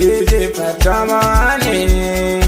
DJ Fatama ne.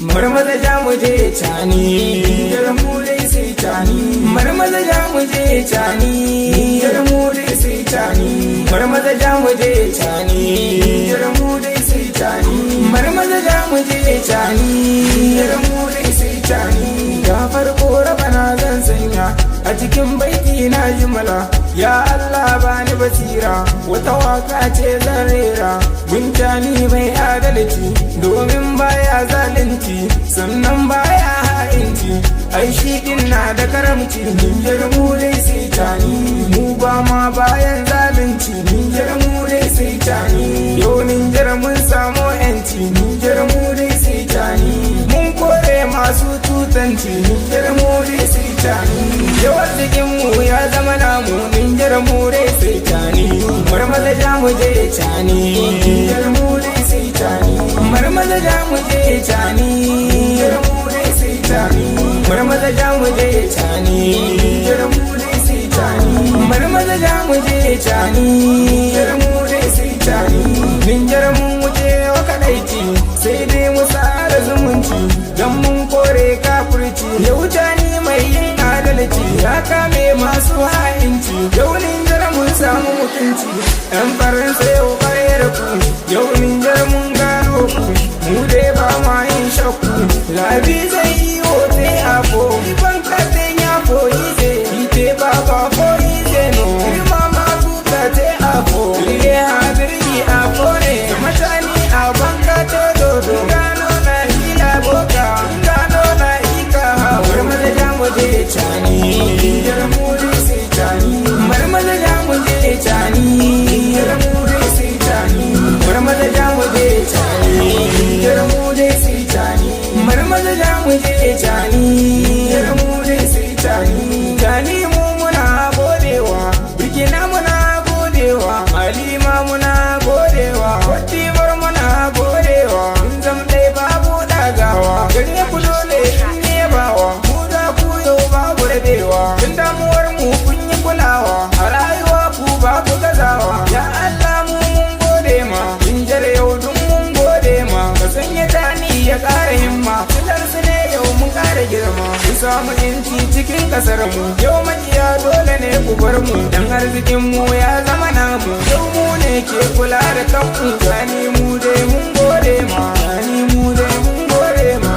Marmaza ja mu je cani, Nijar mu dai sai cani. Marmaza ja mu je cani, Nijar mu dai sai cani. Marmaza ja mu je cani, Nijar mu dai sai cani. Marmaza ja mu je cani, Nijar mu dai sai cani. Da farko rabana zan sanya a cikin baiti na jumla. Ya Allah bani basira, wata waka ce zan rera. Buntani mai adalci, domin baya zalunci, sannan baya ha'inci. Ai shi din na da karamci, Nijar mu dai sai tani. Mu ba ma bayan zalunci, Nijar mu dai sai tani. Yau Nijar mun samu yanci, Nijar mu dai sai tani. Mun kore masu tutanci, Nijar mu dai sai tani. Yau arzikin mu ya zama namu, Nijar mu dai sai tani. Marmaza ja mu je cani, Nijar mu dai sai tani. Marmaza ja mu je cani, Nijar mu dai sai tani. Marmaza ja mu je cani, Nijar mu dai sai tani. Marmaza ja mu je cani, Nijar mu dai sai tani. Nijar mun wuce wa kadaici, sai dai mu tsara zumunci, dan mun kore kafirci. Yau tani mai yin adalci, ya kame masu ha'inci. Yau Nijar mun samu mutunci, yan Faransa yau ƙaryar ku. Yau Nijar mun gano ku, mu dai ba ma yin shakku. Labi zai yi hote afo, ifan katen ya foyi ze. Ite ba ba foyi ze no, irma ma kuka te afo. Ile habirgi afo ne, matani a banka to dodo. Gano na hila boka, gano na ika hawa. Marmaza ja mu je cani, Nijar mu dai sai cani. Marmaza ja mu je cani, Nijar mu dai sai cani. Marmaza ja mu je cani, Nijar mu dai sai cani. Marmaza ja mu je cani, Nijar mu dai sai cani. Cani mu muna godewa, bikina muna godewa, Halima muna godewa, Kwatibar muna godewa. Mun zam dai babu dagawa, gare ku dole in yabawa. Mu za ku yau babu rabewa, tun damuwar mu kun yi kulawa. A rayuwa ku babu gazawa, ya Allah mu mun gode ma. Nijar yau dun mun gode ma, ka sanya tani ya ƙara himma. Fitar su ne yau mun ƙara girma, ku samu inci cikin ƙasar mu. Yau makiya dole ne ku bar mu, dan arzikin mu ya zama namu. Yau mu ne ke kula da kanmu, gani mu dai mun gode ma, gani mu dai mun gode ma.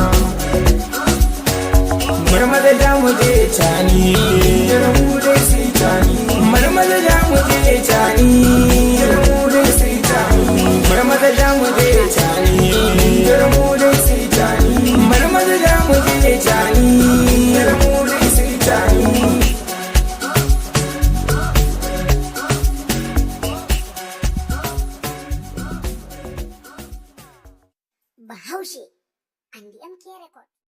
Marmaza ja mu je cani, Nijar mu dai sai cani. Marmaza ja mu je cani, Nijar mu dai sai cani. Marmaza ja mu je cani, Nijar mu dai sai cani. Marmaza ja mu je cani, Nijar mu dai sai cani. Bahaushe and the MK Record.